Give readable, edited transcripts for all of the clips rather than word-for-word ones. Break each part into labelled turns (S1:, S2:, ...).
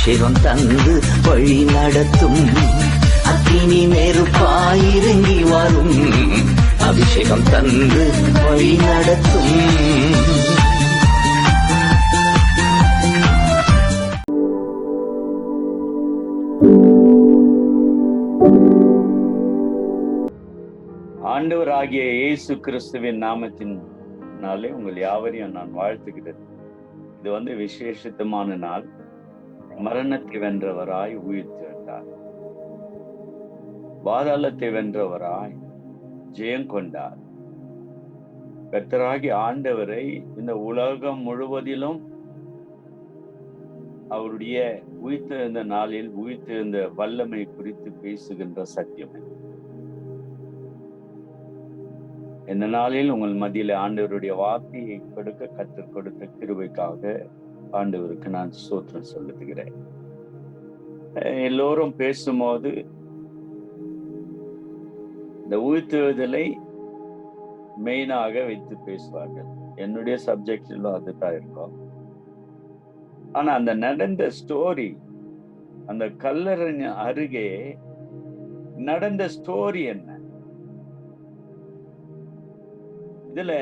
S1: அபிஷேகம் தந்து வழி நடத்தும். அக்கினி நெருப்பாயிறங்கி வரும். அபிஷேகம் தந்து வழி நடத்தும்.
S2: ஆண்டவராகிய இயேசு கிறிஸ்துவின் நாமத்தினாலே உங்கள் யாவரையும் நான் வாழ்த்துகிறேன். இது விசேஷித்தமான நாள். மரணத்தை வென்றவராய் உயிர்த்தெழுந்தார், பாதாளத்தை வென்றவராய் ஜெயம் கொண்டார். கர்த்தராகிய ஆண்டவரை இந்த உலகம் முழுவதிலும் அவருடைய உயிர்த்தெழுந்த நாளில் உயிர்த்தெழுந்த வல்லமை குறித்து பேசுகின்ற சத்தியம். இந்த நாளில் உங்கள் மத்தியில ஆண்டவருடைய வார்த்தையை கொடுக்க கற்றுக் கொடுத்த கிருபைக்காக ஆண்டவருக்கு நான் ஸ்தோத்திரம் செலுத்துகிறேன். எல்லோரும் பேசும்போது இந்த உயிர்த்தெழுதலை மெயினாக வைத்து பேசுவார்கள். என்னுடைய சப்ஜெக்டிலும் அதுதான் இருக்கும். ஆனா அந்த நடந்த ஸ்டோரி, அந்த கல்லறையின் அருகே நடந்த ஸ்டோரி என்ன? இதுல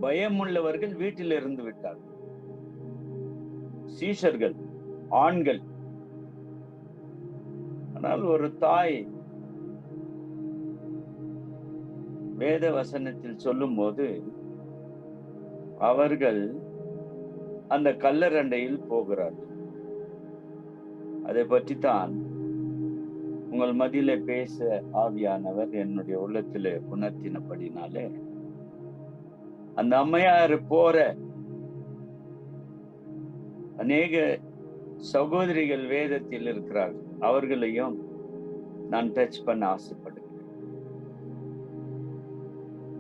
S2: பயமுள்ளவர்கள் வீட்டில் இருந்து விட்டார்கள். சீஷர்கள் ஆண்கள். ஆனால் ஒரு தாய் வேத வசனத்தில் சொல்லும் போது அவர்கள் அந்த கல்லறண்டையில் போகிறார்கள். அதை பற்றித்தான் உங்கள் மத்தியில பேச ஆவியானவர் என்னுடைய உள்ளத்திலே உணர்த்தினபடினாலே அந்த அம்மையார் போற அநேக சகோதரிகள் வேதத்தில் இருக்கிறார்கள். அவர்களையும் நான் டச் பண்ண ஆசைப்படுகிறேன்.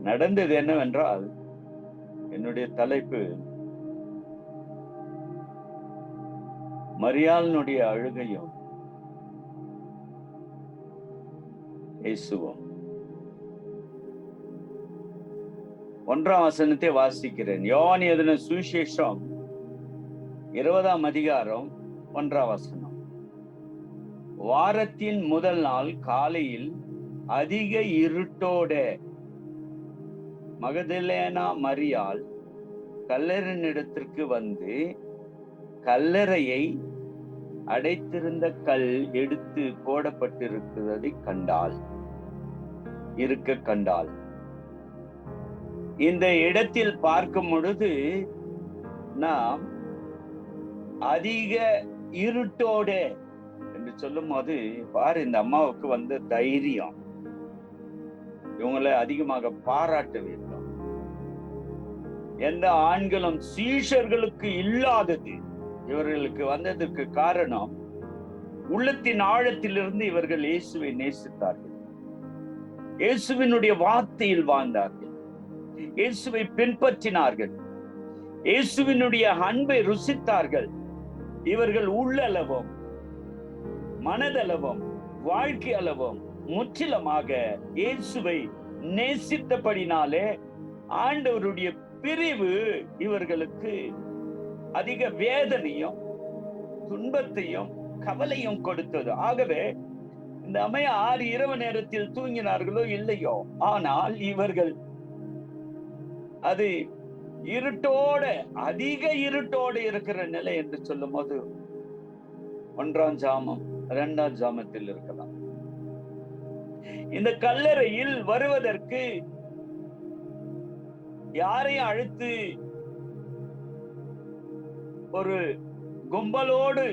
S2: நடந்தது என்னவென்றால், என்னுடைய தலைப்பு மரியாளினுடைய அழுகையும் இயேசுவும். 1ஆம் வசனத்தை வாசிக்கிறேன். யோவான் எழுதின சுவிசேஷம் 20ஆம் அதிகாரம் 1ஆம் வசனம். வாரத்தின் முதல் நாள் காலையில் அதிக இருட்டோட மகதலேனா மரியாள் கல்லறையினிடத்திற்கு வந்து கல்லறையை அடைத்திருந்த கல் எடுத்து போடப்பட்டிருக்கிறதை கண்டாள். இந்த இடத்தில் பார்க்கும் பொழுது நாம் அதிக இருட்டோட என்று சொல்லும் போது பாரு, இந்த அம்மாவுக்கு வந்த தைரியம் இவங்களை அதிகமாக பாராட்ட வேண்டும். எந்த ஆண்களும் சீஷர்களுக்கு இல்லாதது இவர்களுக்கு வந்ததற்கு காரணம், உள்ளத்தின் ஆழத்திலிருந்து இவர்கள் இயேசுவை நேசித்தார்கள், இயேசுவினுடைய வார்த்தையில் வாழ்ந்தார்கள், இயேசுவை பின்பற்றினார்கள், இயேசுவினுடைய அன்பை ருசித்தார்கள். இவர்கள் உள்ளளவும் மனதளவும் வாழ்க்கை அளவும் முற்றிலுமாக இயேசுவை நேசித்தபடினாலே ஆண்டவருடைய பிரிவு இவர்களுக்கு அதிக வேதனையும் துன்பத்தையும் கவலையும் கொடுத்தது. ஆகவே இந்த அம்மையார் இரவு நேரத்தில் தூங்கினார்களோ இல்லையோ, ஆனால் இவர்கள் அது இருட்டோட அதிக இருட்டோடு இருக்கிற நிலை என்று சொல்லும் போது 1ஆம் ஜாமம் 2ஆம் ஜாமத்தில் இருக்கலாம். இந்த கல்லறையில் வருவதற்கு யாரையும் அழைத்து ஒரு கும்பலோடு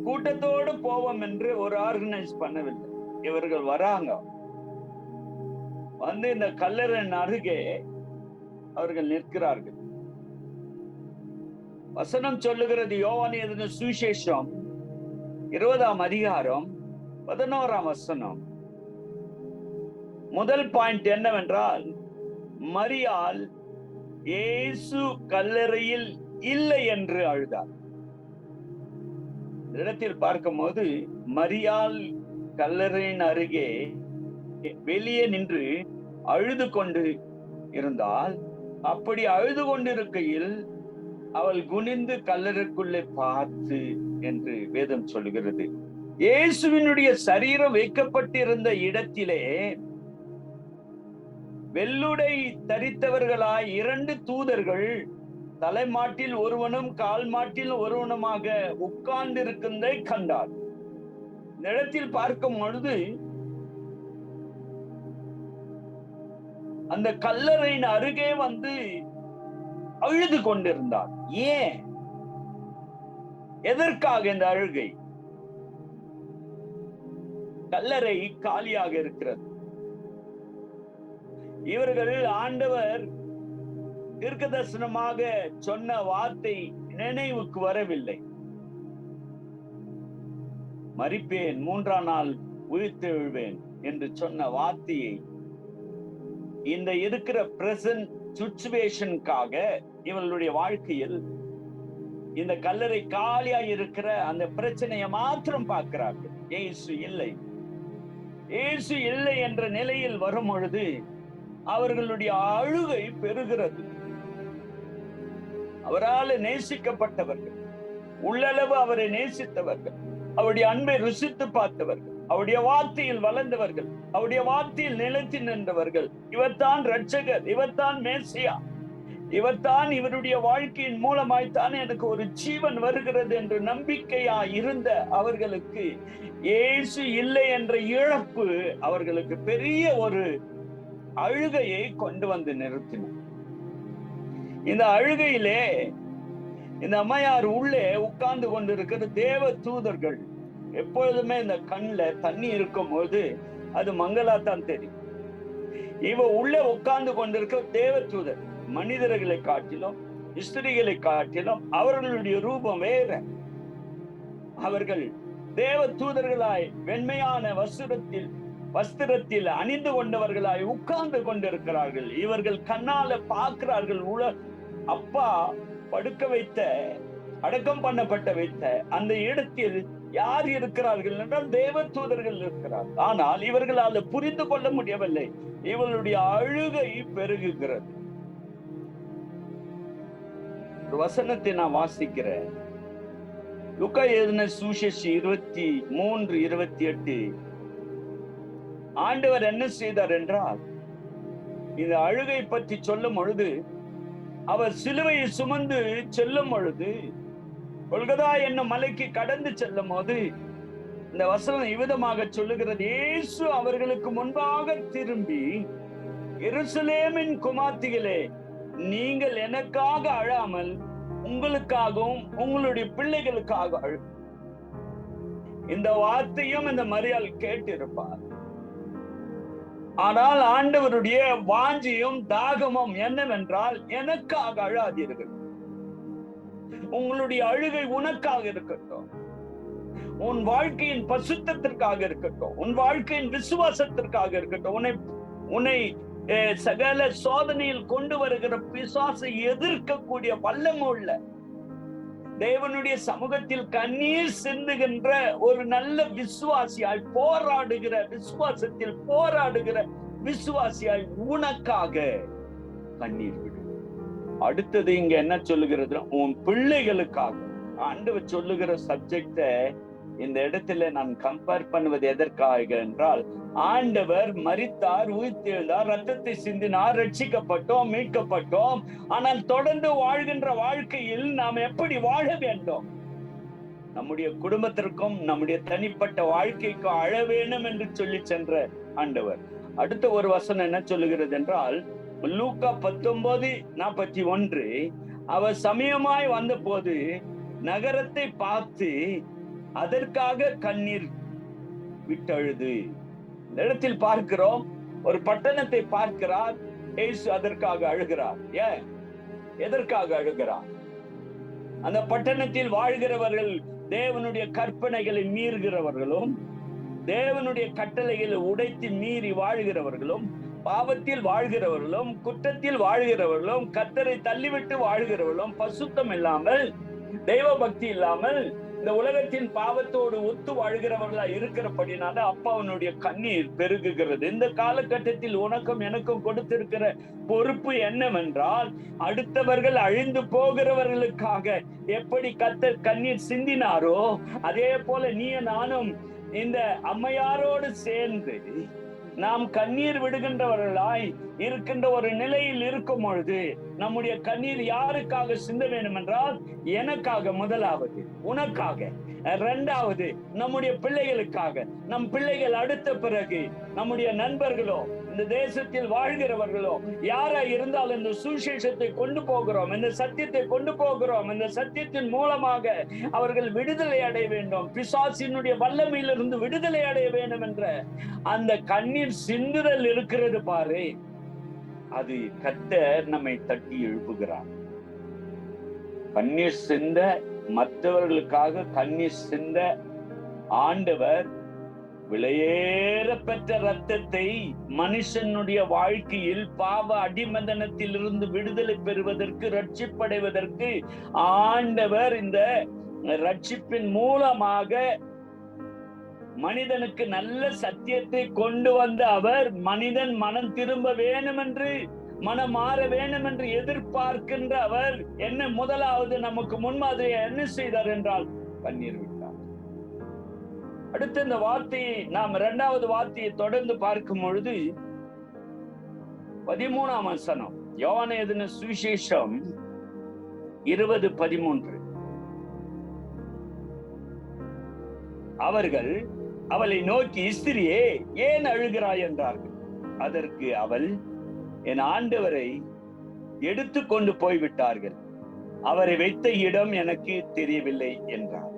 S2: கூட்டத்தோடு போவோம் என்று ஒரு ஆர்கனைஸ் பண்ணவில்லை. இவர்கள் வராங்க, வந்து இந்த கல்லறையின் அருகே அவர்கள் நிற்கிறார்கள். வசனம் சொல்லுகிறது, யோவான் எழுதின சுவிசேஷம் 20ஆம் அதிகாரம் 11ஆம் வசனம். முதல் பாயிண்ட் என்னவென்றால், மரியாள் இயேசு கல்லறையில் இல்லை என்று அழுதார். இடத்தில் பார்க்கும்போது மரியாள் கல்லறையின் அருகே வெளியே நின்று அழுது கொண்டு இருந்தால், அப்படி அழுது கொண்டிருக்கையில் அவள் குனிந்து கல்லறைக்குள்ளே பார்த்து என்று வேதம் சொல்லுகிறது. இயேசுவினுடைய சரீரம் வைக்கப்பட்டிருந்த இடத்திலே வெள்ளுடை தரித்தவர்களாய் 2 தூதர்கள் தலைமாட்டில் ஒருவனும் கால் மாட்டில் ஒருவனுமாக உட்கார்ந்து இருக்கின்றதை கண்டார். இந்த இடத்தில் பார்க்கும் பொழுது அந்த கல்லறையின் அருகே வந்து அழுது கொண்டிருந்தார். ஏன், எதற்காக இந்த அழுகை? கல்லறை காலியாக இருக்கிறது. இவர்கள் ஆண்டவர் தீர்க்கதரிசனமாக சொன்ன வார்த்தை நினைவுக்கு வரவில்லை. மரிப்பேன், 3ஆம் நாள் உயிர்த்தெழுவேன் என்று சொன்ன வார்த்தையை இந்த இருக்கிற பிரசன்ட் சிச்சுவேஷனுக்காக இவர்களுடைய வாழ்க்கையில் இந்த கல்லறை காலியா இருக்கிற அந்த பிரச்சனையை மாத்திரம் பார்க்கிறார்கள். இயேசு இல்லை, இயேசு இல்லை என்ற நிலையில் வரும் பொழுது அவர்களுடைய அழுகை பெருகிறது. அவரால் நேசிக்கப்பட்டவர்கள், உள்ளளவு அவரை நேசித்தவர்கள், அவருடைய அன்பை ருசித்து பார்த்தவர்கள், அவருடைய வார்த்தையில் வளர்ந்தவர்கள், அவருடைய வார்த்தையில் நிலைத்து நின்றவர்கள், இவர்தான் இரட்சகர், இவர்தான் மேசியா, இவர்தான் இவருடைய வாழ்க்கையின் மூலமாய்த்தான் எனக்கு ஒரு ஜீவன் வருகிறது என்று நம்பிக்கையா இருந்த அவர்களுக்கு இயேசு இல்லை என்ற இழப்பு அவர்களுக்கு பெரிய ஒரு அழுகையை கொண்டு வந்து நிறுத்தினார். இந்த அழுகையிலே இந்த அம்மையார் உள்ளே உட்கார்ந்து கொண்டிருக்கிற தேவ தூதர்கள், எப்பொழுதுமே இந்த கண்ணுல தண்ணி இருக்கும் போது அது மங்களாத்தான் தெரியும். இவ உள்ளே உட்கார்ந்து கொண்டிருக்கிற தேவ தூதர் மனிதர்களை காட்டிலும் ஸ்திரீகளை காட்டிலும் அவர்களுடைய ரூபம் வேற. அவர்கள் தேவ தூதர்களாய் வெண்மையான வஸ்திரத்தில் அணிந்து கொண்டவர்களாய் உட்கார்ந்து கொண்டிருக்கிறார்கள். இவர்கள் கண்ணால பார்க்கிறார்கள். அப்பா படுக்க வைத்த, அடக்கம் பண்ணப்பட்ட வைத்த அந்த இடத்தில் யார் இருக்கிறார்கள் என்றால் தேவ தூதர்கள் இருக்கிறார்கள். ஆனால் இவர்களால் புரிந்து கொள்ள முடியவில்லை. இவர்களுடைய அழுகை பெருகுகிறது. ஒரு வசனத்தை நான் வாசிக்கிறேன். லூக்கா எழுதின சுவிசேஷம் 23:28. ஆண்டவர் என்ன செய்தார் என்றால், இந்த அழுகை பற்றி சொல்லும் பொழுது, அவர் சிலுவையை சுமந்து செல்லும் பொழுது, கொல்கதா என்னும் மலைக்கு கடந்து செல்லும் போது இந்த வசனம் இவ்விதமாக சொல்லுகிறது. இயேசு அவர்களுக்கு முன்பாக திரும்பி, எருசலேமின் குமார்த்திகளே, நீங்கள் எனக்காக அழாமல் உங்களுக்காகவும் உங்களுடைய பிள்ளைகளுக்காக அழு. இந்த வார்த்தையும் இந்த மரியாள் கேட்டிருப்பார். ஆனால் ஆண்டவருடைய வாஞ்சியும் தாகமும் என்னவென்றால், எனக்காக அழாதீர்கள். உங்களுடைய அழுகை உனக்காக இருக்கட்டும், உன் வாழ்க்கையின் பசுத்தத்திற்காக இருக்கட்டும், உன் வாழ்க்கையின் விசுவாசத்திற்காக இருக்கட்டும். உன்னை சகல சோதனையில் கொண்டு வருகிற பிசாசை எதிர்க்கக்கூடிய வல்லமுள்ள, தேவனுடைய சமூகத்தில் கண்ணீர் சிந்துகின்ற ஒரு நல்ல விசுவாசியாய் போராடுகிற, விசுவாசத்தில் போராடுகிற விசுவாசியாய் உனக்காக கண்ணீர் விடு. அடுத்தது இங்க என்ன சொல்லுகிறது? உன் பிள்ளைகளுக்காக. ஆண்டவர் சொல்லுகிற சப்ஜெக்ட இந்த இடத்துல நான் கம்பேர் பண்ணுவது எதற்காக என்றால், ஆண்டவர் மரித்தார், உயிர்த்தெழுந்தார், ரத்தத்தை சிந்தினார், ரட்சிக்கப்பட்டோம், மீட்கப்பட்டோம். ஆனால் தொடர்ந்து வாழ்கின்ற வாழ்க்கையில் நாம் எப்படி வாழ வேண்டும்? நம்முடைய குடும்பத்திற்கும் நம்முடைய தனிப்பட்ட வாழ்க்கைக்கும் அழ வேண்டும் என்று சொல்லி சென்ற ஆண்டவர். அடுத்த ஒரு வசனம் என்ன சொல்லுகிறது என்றால், லூக்கா 19:41, அவர் சமயமாய் வந்த போது நகரத்தை பார்த்து அதற்காக கண்ணீர் விட்டழுது. இந்த இடத்தில் பார்க்கிறோம், ஒரு பட்டணத்தை பார்க்கிறார், இயேசு அதற்காக அழுகிறார். ஏன், எதற்காக அழுகிறார்? அந்த பட்டணத்தில் வாழ்கிறவர்கள் தேவனுடைய கற்பனைகளை மீறுகிறவர்களும், தேவனுடைய கட்டளைகளை உடைத்து மீறி வாழ்கிறவர்களும், பாவத்தில் வாழ்கிறவர்களும், குற்றத்தில் வாழ்கிறவர்களும், கர்த்தரை தள்ளிவிட்டு வாழ்கிறவர்களும், பசுத்தம் இல்லாமல், தெய்வ பக்தி இல்லாமல், இந்த உலகத்தின் பாவத்தோடு ஒத்து வாழ்கிறவர்களா இருக்கிறபடினால அப்பாவனுடைய கண்ணீர் பெருகுகிறது. இந்த காலகட்டத்தில் உனக்கும் எனக்கும் கொடுத்திருக்கிற பொறுப்பு என்னவென்றால், அடுத்தவர்கள் அழிந்து போகிறவர்களுக்காக எப்படி கர்த்தர் கண்ணீர் சிந்தினாரோ அதே போல நீ நானும் இந்த அம்மையாரோடு சேர்ந்து நாம் கண்ணீர் விடுகின்றவர்களாய் இருக்கின்ற ஒரு நிலையில் இருக்கும் பொழுது நம்முடைய கண்ணீர் யாருக்காக சிந்த வேண்டும் என்றால், எனக்காக முதலாவது, உனக்காக இரண்டாவது, நம்முடைய பிள்ளைகளுக்காக, நம் பிள்ளைகள் அடுத்த பிறகு நம்முடைய நண்பர்களோ இந்த தேசத்தில் வாழ்கிறவர்களோ யாரா இருந்தால் இந்த சுவிசேஷத்தை கொண்டு போகிறோம், இந்த சத்தியத்தை கொண்டு போகிறோம், இந்த சத்தியத்தின் மூலமாக அவர்கள் விடுதலை அடைய வேண்டும், பிசாசினுடைய வல்லமையிலிருந்து விடுதலை அடைய வேண்டும் என்ற அந்த கண்ணீர் சிந்துதல் இருக்கிறது பாரு, அது கர்த்தர் நம்மை தட்டி எழுப்புகிறார். கண்ணீர் சிந்த, மற்றவர்களுக்காக கண்ணீர் சிந்த ஆண்டவர் விலையேற பெற்ற ரத்தத்தை மனுஷனுடைய வாழ்க்கையில் பாவ அடிமந்தனத்தில் இருந்து விடுதலை பெறுவதற்கு, ரட்சிப்படைவதற்கு ஆண்டவர் இந்த ரட்சிப்பின் மூலமாக மனிதனுக்கு நல்ல சத்தியத்தை கொண்டு வந்த அவர் மனிதன் மனம் திரும்ப வேண்டும் என்று, மனம் மாற வேண்டும் என்று எதிர்பார்க்கின்ற அவர் என்ன முதலாவது நமக்கு முன்மாதிரியை என்ன செய்தார் என்றால் கண்ணீர் விட்டார். அடுத்த இந்த வார்த்தையை நாம் இரண்டாவது வார்த்தையை தொடர்ந்து பார்க்கும் பொழுது 13ஆம் வசனம், யோவான் எழுதின சுவிசேஷம் 20:13. அவர்கள் அவளை நோக்கி, ஸ்திரியே ஏன் அழுகிறாய் என்றார்கள். அதற்கு அவள், என் ஆண்டவரை எடுத்து கொண்டு போய்விட்டார்கள், அவரை வைத்த இடம் எனக்கு தெரியவில்லை என்றார்.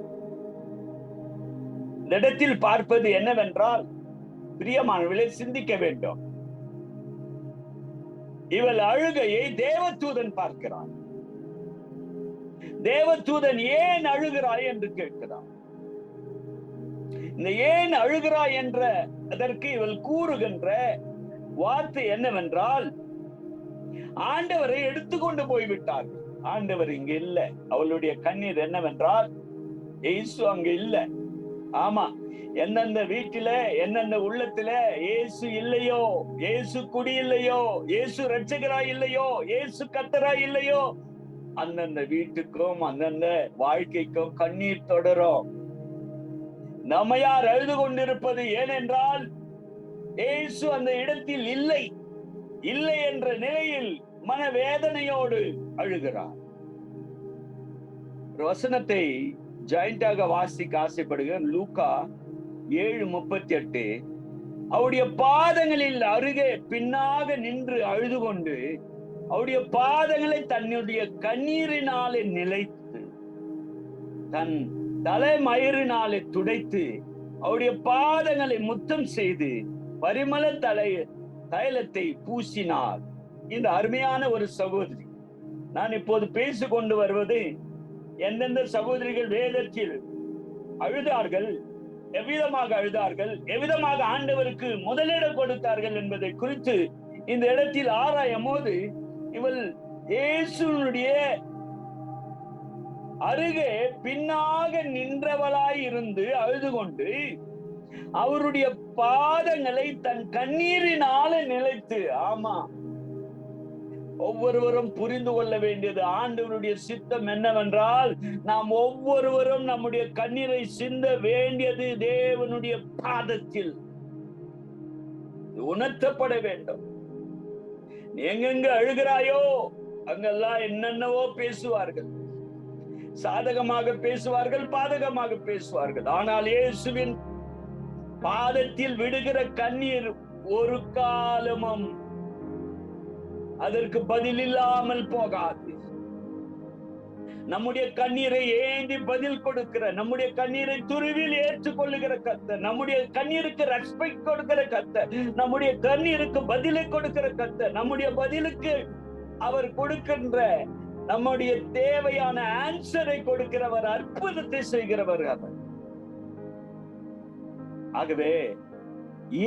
S2: இந்த இடத்தில் பார்ப்பது என்னவென்றால், பிரியமானவர்களை சிந்திக்க வேண்டும். இவள் அழுகையை தேவதூதன் பார்க்கிறான். தேவதூதன் ஏன் அழுகிறாய் என்று கேட்கிறான். இந்த ஏன் அழுகிறாய் என்ற அதற்கு இவள் கூறுகின்ற வார்த்தை என்னவென்றால், ஆண்டவரை எடுத்துக்கொண்டு போய்விட்டார்கள், ஆண்டவர் இங்க இல்ல. அவளுடைய கண்ணீர் என்னவென்றால், இயேசு அங்க இல்ல. ஆமா, எந்தெந்த வீட்டில, எந்தெந்த உள்ளத்துல இயேசு இல்லையோ, இயேசு குடி இல்லையோ, இயேசு ரட்சகராய் இல்லையோ, இயேசு கர்த்தராய் இல்லையோ, அந்தந்த வீட்டுக்கும் அந்தந்த வாழ்க்கைக்கும் கண்ணீர் தொடரும். நம்ம யார் அழுது கொண்டிருப்பது ஏனென்றால், இயேசு அந்த இடத்தில் இல்லை, இல்லை என்ற நிலையில் மனவேதனையோடு அழுகிறார். ஒரு வசனத்தை ஜாயிண்டாக வாசிக்க ஆசைப்படுகிறேன். லூக்கா 7:38. அவருடைய பாதங்களில் அருகே பின்னாக நின்று அழுது கொண்டு அவருடைய பாதங்களை தன்னுடைய கண்ணீரினாலே நிலைத்து தன் தலைமயிரினாலே துடைத்து அவருடைய பாதங்களை முத்தம் செய்து பரிமள தைலத்தை பூசினார். இந்த அருமையான ஒரு சகோதரி. நான் இப்போது பேசிக் கொண்டு வருவது எந்தெந்த சகோதரிகள் வேதத்தில் அழுதார்கள், எவ்விதமாக அழுதார்கள், எவ்விதமாக ஆண்டவருக்கு முதலிடம் கொடுத்தார்கள் என்பதை குறித்து இந்த இடத்தில் ஆராயும் போது, இவள் இயேசுனுடைய அருகே பின்னாக நின்றவளாய் இருந்து அழுது கொண்டு அவருடைய பாதங்களை தன் கண்ணீரினால நிலைத்து. ஆமா, ஒவ்வொருவரும் புரிந்து கொள்ள வேண்டியது ஆண்டவருடைய சித்தம் என்னவென்றால், நாம் ஒவ்வொருவரும் நம்முடைய கண்ணீரை சிந்த வேண்டியது தேவனுடைய பாதத்தில் உணர்த்தப்பட வேண்டும். நீ எங்கெங்க அழுகிறாயோ அங்கெல்லாம் என்னென்னவோ பேசுவார்கள், சாதகமாக பேசுவார்கள், பாதகமாக பேசுவார்கள். ஆனால் இயேசுவின் பாதத்தில் விடுகிற கண்ணீர் ஒரு காலமும் அதற்கு பதில் இல்லாமல் போகாது. நம்முடைய கண்ணீரை ஏந்தி பதில் கொடுக்கிற, நம்முடைய கண்ணீரை துருவில் ஏற்றுக்கொள்ளுகிற கர்த்தர், நம்முடைய கண்ணீருக்கு ரெஸ்பெக்ட் கொடுக்கிற கர்த்தர், நம்முடைய கண்ணீருக்கு பதிலை கொடுக்கிற கர்த்தர், நம்முடைய பதிலுக்கு அவர் கொடுக்கின்ற நம்முடைய தேவையான ஆன்சரை கொடுக்கிறவர், அற்புதத்தை செய்கிறவர் அவர். ஆகவே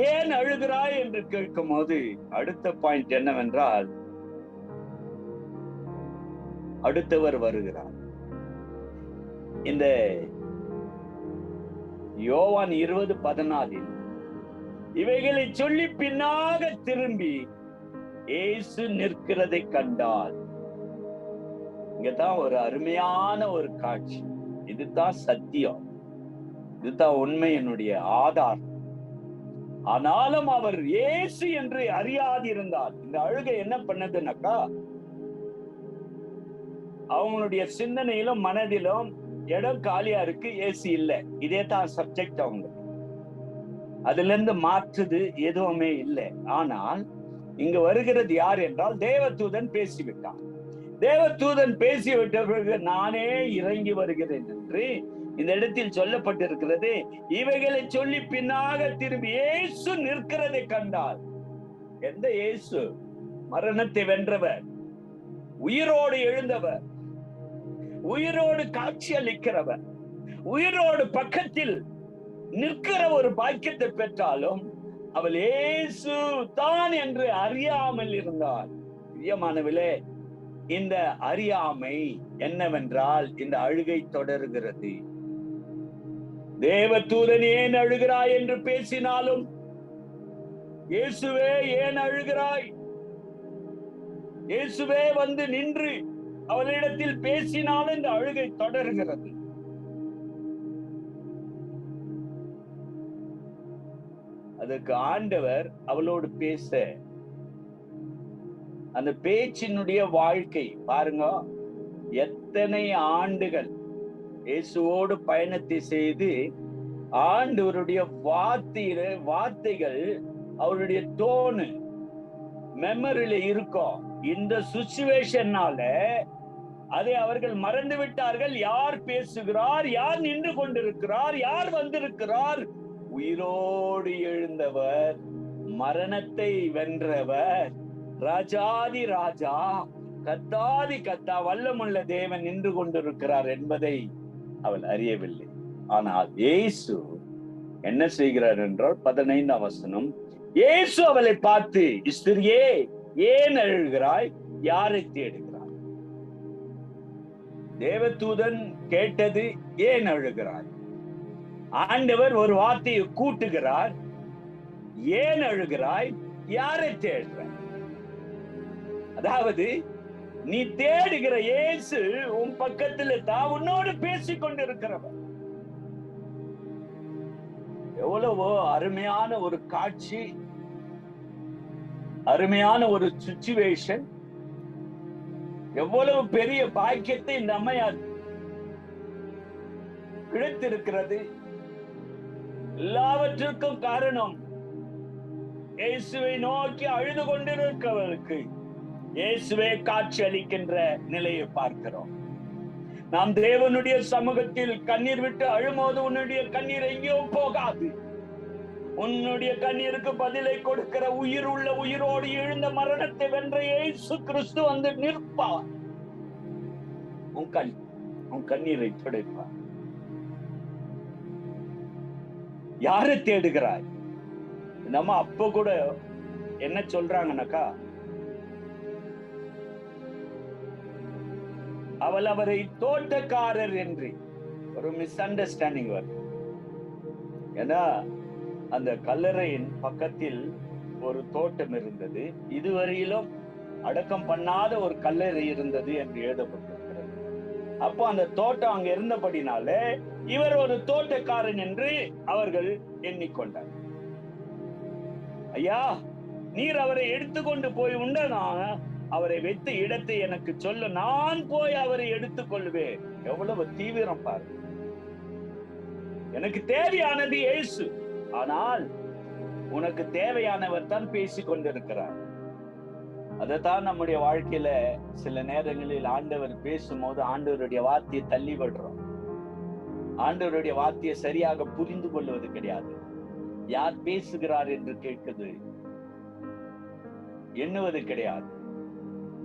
S2: ஏன் அழுகிறாய் என்று கேட்கும் போது அடுத்த பாயிண்ட் என்னவென்றால், அடுத்தவர் வருகிறார். இந்த யோவான் 20:14 இவைகளை சொல்லி பின்னாக திரும்பி இயேசு நிற்கிறதை கண்டார். இங்கதான் ஒரு அருமையான ஒரு காட்சி. இதுதான் சத்தியம், இதுதான் உண்மையினுடைய ஆதாரம். ஆனாலும் அவர் இயேசு என்று அறியாதிருந்தார். இந்த அழுகை என்ன பண்ணதுனாக்கா, அவங்களுடைய சிந்தனையிலும் மனதிலும் இடம் காலியா இருக்கு, இயேசு இல்லை. இதே தான் சப்ஜெக்ட். அவங்க அதுல இருந்து மாற்றுது எதுவுமே இல்லை. ஆனால் இங்க வருகிறது யார் என்றால், தேவதூதன் பேசிவிட்டான். தேவதூதன் பேசிவிட்ட பிறகு நானே இறங்கி வருகிறேன் என்று இந்த இடத்தில் சொல்லப்பட்டிருக்கிறது. இவைகளை சொல்லி பின்னாக திரும்பி இயேசு நிற்கிறதை கண்டார். எந்த இயேசு? மரணத்தை வென்றவர், உயிரோடு எழுந்தவர், உயிரோடு காட்சி அளிக்கிறவர், உயிரோடு பக்கத்தில் நிற்கிற ஒரு பாக்கியத்தை பெற்றாலும் அவள் இயேசு தான் என்று அறியாமல் இருந்தாள். பிரியமானவர்களே, இந்த அறியாமை என்னவென்றால் இந்த அழுகை தொடர்கிறது. தேவதூதன் ஏன் அழுகிறாய் என்று பேசினாலும், இயேசுவே ஏன் அழுகிறாய், இயேசுவே வந்து நின்று அவளிடத்தில் பேசினாலும் இந்த அழுகை தொடர்கிறது. அதுக்கு ஆண்டவர் அவளோடு பேச, அந்த பேச்சினுடைய வாழ்க்கை பாருங்க, எத்தனை ஆண்டுகள் இயேசுவோடு பயணத்தை செய்து ஆண்டவருடைய வார்த்தைகள் அவருடைய டோனு மெமரியில இருக்கும். இந்த சிச்சுவேஷனால அதை அவர்கள் மறந்து விட்டார்கள். யார் பேசுகிறார், யார் நின்று கொண்டிருக்கிறார், யார் வந்திருக்கிறார்? உயிரோடு எழுந்தவர், மரணத்தை வென்றவர், ராஜாதி ராஜா, கத்தாதி கத்தா, வல்லமுள்ள தேவன் நின்று கொண்டிருக்கிறார் என்பதை அவள் அறியவில்லை. ஆனால் இயேசு என்ன செய்கிறார் என்றால் 15ஆம் வசனம், இயேசு அவளை பார்த்து, ஸ்திரியே ஏன் அழுகிறாய், யாரை தேடுகிறாய்? தேவதூதன் கேட்டது ஏன் அழுகிறாய். ஆண்டவர் ஒரு வார்த்தையை கூட்டுகிறார், ஏன் அழுகிறாய், யாரை தேடுற? அதாவது நீ தேடுகிற இயேசு உன் பக்கத்துல தான் உன்னோடு பேசிக் கொண்டிருக்கிறவர். எவ்வளவோ அருமையான ஒரு காட்சி, அருமையான ஒரு சிச்சுவேஷன். எவ்வளவு பெரிய பாக்கியத்தை இந்த அம்மையார் கிடைத்திருக்கிறது. எல்லாவற்றிற்கும் காரணம் இயேசுவை நோக்கி அழுது கொண்டிருக்கிறவர்களுக்கு இயேசுவே காட்சி அளிக்கின்ற நிலையை பார்க்கிறோம். நாம் தேவனுடைய சமூகத்தில் கண்ணீர் விட்டு அழும்போது உன்னுடைய கண்ணீர் எங்கேயோ போகாது. உன்னுடைய கண்ணீருக்கு பதிலை கொடுக்கிற உயிர் உள்ள, உயிரோடு எழுந்த, மரணத்தை வென்ற இயேசு கிறிஸ்து வந்து நிற்பார். உன் கண்ணீரை துடைப்பார். யாரை தேடுகிறாய்? நம்ம அப்ப கூட என்ன சொல்றாங்கன்னாக்கா, அவள் அவரை தோட்டக்காரர் என்று ஒரு மிஸ் அண்டர்ஸ்டாண்டிங் வருது. ஏன்னா அந்த கல்லறையின் பக்கத்தில் ஒரு தோட்டம் இருந்தது, இதுவரையிலும் அடக்கம் பண்ணாத ஒரு கல்லறை இருந்தது என்று எழுதப்பட்டிருக்கிறது. அப்போ அந்த தோட்டம் அங்க இருந்தபடினால இவர் ஒரு தோட்டக்காரன் என்று அவர்கள் எண்ணிக்கொண்டார். ஐயா, நீர் அவரை எடுத்துக்கொண்டு போய் உண்டனா அவரை வைத்த இடத்தை எனக்கு சொல்ல, நான் போய் அவரை எடுத்துக் கொள்வேன். எவ்வளவு தீவிரம் பாரு. எனக்கு தேவையானது இயேசு, ஆனால் உனக்கு தேவையானவர் தான் பேசிக் கொண்டிருக்கிறார். அதைத்தான் நம்முடைய வாழ்க்கையில சில நேரங்களில் ஆண்டவர் பேசும்போது ஆண்டவருடைய வார்த்தையை தள்ளி விடுறோம். ஆண்டவருடைய வார்த்தையை சரியாக புரிந்து கொள்வது கிடையாது. யார் பேசுகிறார் என்று கேட்குது எண்ணுவது கிடையாது.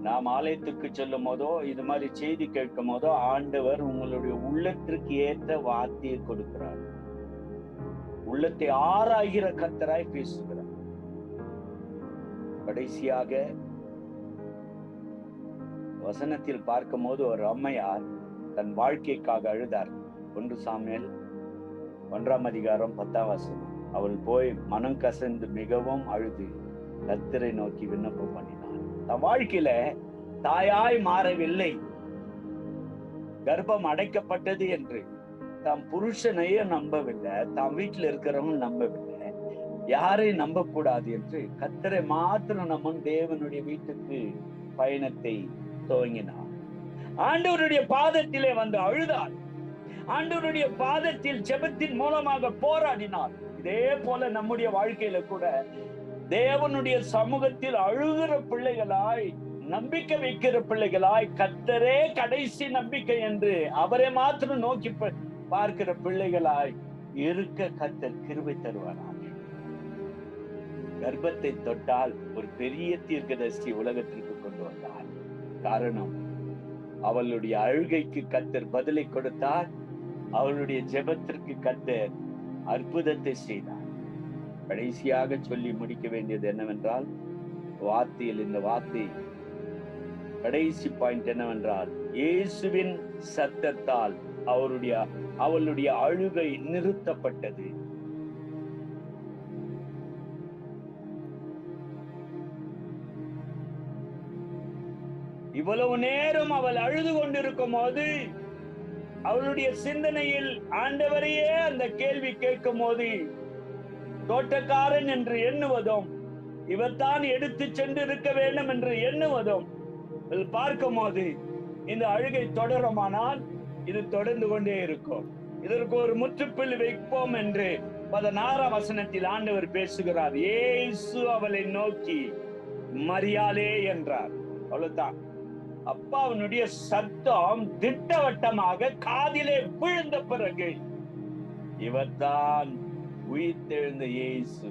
S2: நாம் ஆலயத்துக்கு செல்லும் போதோ இது மாதிரி செய்தி கேட்கும் போதோ ஆண்டவர் உங்களுடைய உள்ளத்திற்கு ஏற்ற வார்த்தையை கொடுக்கிறார். உள்ளத்தை ஆராய்கிற கர்த்தராய் பேசுகிறார். கடைசியாக வசனத்தில் பார்க்கும் போது ஒரு அம்மையார் தன் வாழ்க்கைக்காக அழுதார். 1 சாமுவேல் 1ஆம் அதிகாரம் 10ஆம் வசனம். அவள் போய் மனம் கசந்து மிகவும் அழுது கர்த்தரை நோக்கி விண்ணப்பம் பண்ணினாள். தன் வாழ்க்கையில தாயாய் மாறவில்லை, கர்ப்பம் அடைக்கப்பட்டது என்று தம் புருஷனையும் நம்பவில்லை, தாம் வீட்டில் இருக்கிறவங்க நம்பவில்லை, யாரையும் நம்ப கூடாது என்று கர்த்தரை மாத்திரம் நம்ம தேவனுடைய வீட்டுக்கு பயணத்தை துவங்கினார். ஆண்டவருடைய பாதத்திலே வந்து அழுதாள். ஆண்டவருடைய பாதத்தில் ஜெபத்தின் மூலமாக போராடினார். இதே போல நம்முடைய வாழ்க்கையில கூட தேவனுடைய சமூகத்தில் அழுகிற பிள்ளைகளாய், நம்பிக்கை வைக்கிற பிள்ளைகளாய், கர்த்தரே கடைசி நம்பிக்கை என்று அவரை மாத்திரம் நோக்கி பார்க்கிற பிள்ளைகளாய் இருக்க கர்த்தர் கிருபை தருவாராக. கர்ப்பத்தை தொட்டால் ஒரு பெரிய தீர்க்கதரிசி உலகத்திற்கு கொண்டு வந்தார். காரணம், அவளுடைய அழுகைக்கு கர்த்தர் பதிலை கொடுத்தார். அவளுடைய ஜெபத்திற்கு கர்த்தர் அற்புதத்தை செய்தார். கடைசியாக சொல்லி முடிக்க வேண்டியது என்னவென்றால், வார்த்தையில் இந்த வார்த்தை கடைசி பாயிண்ட் என்னவென்றால், இயேசுவின் சத்தத்தால் அவளுடைய அழுகை நிறுத்தப்பட்டது. இவ்வளவு நேரம் அவள் அழுது கொண்டிருக்கும் போது அவளுடைய சிந்தனையில் ஆண்டவரையே அந்த கேள்வி கேட்கும் போது, தோட்டக்காரன் என்று எண்ணுவதும், இவர்தான் எடுத்து சென்று இருக்க வேண்டும் என்று எண்ணுவதும் பார்க்கும் போது இந்த அழுகை தொடருமானால் இது தொடர்ந்து கொண்டே இருக்கும். இதற்கு ஒரு முற்றுப்புள்ளி வைப்போம் என்று 16ஆம் வசனத்தில் ஆண்டவர் பேசுகிறார். இயேசு அவளை நோக்கி மரியாளே என்றார். அவ்வளவுதான். அப்பாவினுடைய சத்தம் திட்டவட்டமாக காதிலே விழுந்த பிறகு, இவர்தான் உயிர்த்தெழுந்த இயேசு,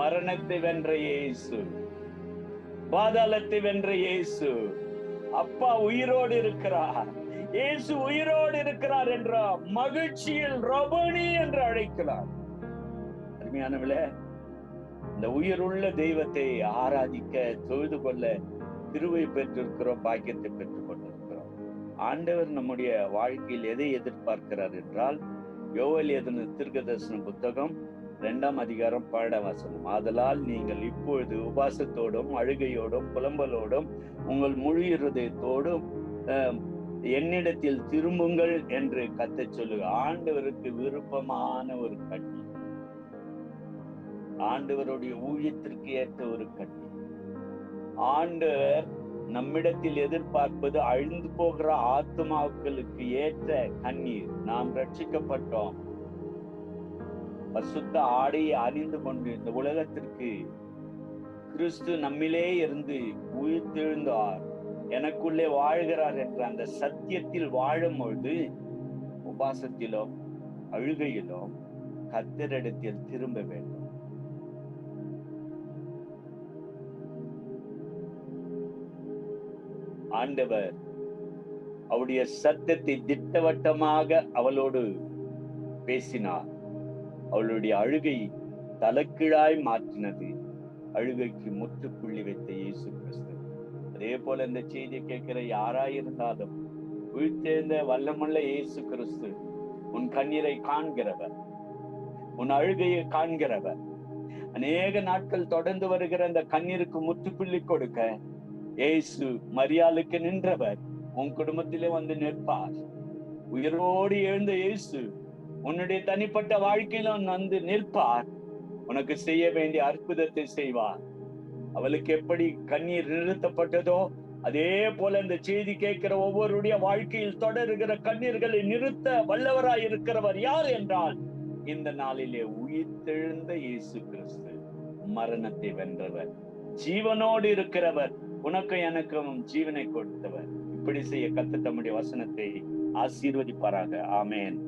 S2: மரணத்தை வென்ற இயேசு, பாதாளத்தை வென்ற இயேசு, அப்பா உயிரோடு இருக்கிறார், இயேசு உயிரோடு இருக்கிறார் என்ற மகிழ்ச்சியில் ரபணி என்று அழைக்கிறார். அருமையானவர்களே, இந்த உயிருள்ள தெய்வத்தை ஆராதிக்க, தொழுது கொள்ள கிருபை பெற்றிருக்கிறோம், பாக்கியத்தை பெற்றுக் கொண்டிருக்கிறோம். ஆண்டவர் நம்முடைய வாழ்க்கையில் எதை எதிர்பார்க்கிறார் என்றால், யோவேல் எழுதின தீர்க்கதரிசன புத்தகம் 2ஆம் அதிகாரம் 12ஆம் வசனம். ஆதலால் நீங்கள் இப்பொழுது உபாசத்தோடும் அழுகையோடும் புலம்பலோடும் உங்கள் முழு இருதயத்தோடும் என்னிடத்தில் திரும்புங்கள் என்று கர்த்தர் சொல்லுங்க. ஆண்டவருக்கு விருப்பமான ஒரு கண்ணி, ஆண்டவருடைய ஊழியத்திற்கு ஏற்ற ஒரு கண்ணி. ஆண்டவர் நம்மிடத்தில் எதிர்பார்ப்பது அழிந்து போகிற ஆத்துமாக்களுக்கு ஏற்ற கண்ணீர். நாம் ரட்சிக்கப்பட்டோம், பரிசுத்த ஆடையை அணிந்து கொண்டு இந்த உலகத்திற்கு கிறிஸ்து நம்மிலே இருந்து உயிர்த்தெழுந்தார், எனக்குள்ளே வாழ்கிறார் என்ற அந்த சத்தியத்தில் வாழும் பொழுது உபாசத்திலும் அழுகையிலும் கர்த்தரிடத்தில் திரும்ப வேண்டும். ஆண்டவர் அவருடைய சத்தத்தை திட்டவட்டமாக அவளோடு பேசினார். அவளுடைய அழுகை தலைக்கீழாய் மாற்றினது. அழுகைக்கு முற்றுப்புள்ளி வைத்த இயேசு கிறிஸ்து. அதே போல இந்த செய்தியை கேட்கிற யாராயிருந்தாலும் உயிர்த்தெழுந்த வல்லமுள்ள இயேசு கிறிஸ்து உன் கண்ணீரை காண்கிறவர், உன் அழுகையை காண்கிறவர். அநேக நாட்கள் தொடர்ந்து வருகிற அந்த கண்ணீருக்கு முற்றுப்புள்ளி கொடுக்க இயேசு மரியாளுக்கு நின்றவர் உன் குடும்பத்திலே வந்து நிற்பார். உயிரோடு எழுந்த இயேசு உன்னுடைய தனிப்பட்ட வாழ்க்கையிலும் வந்து நிற்பார். உனக்கு செய்ய வேண்டிய அற்புதத்தை செய்வார். அவளுக்கு எப்படி கண்ணீர் நிறுத்தப்பட்டதோ அதே போல இந்த செய்தி கேட்கிற ஒவ்வொருடைய வாழ்க்கையில் தொடர்கிற கண்ணீர்களை நிறுத்த வல்லவராய் இருக்கிறவர் யார் என்றால், இந்த நாளிலே உயிர்த்தெழுந்த இயேசு கிறிஸ்து, மரணத்தை வென்றவர், ஜீவனோடு இருக்கிறவர், உனக்கும் எனக்கும் ஜீவனை கொடுத்தவர். இப்படி செய்ய கர்த்தர் தம்முடைய வசனத்தை ஆசீர்வதிப்பாராக. ஆமென்.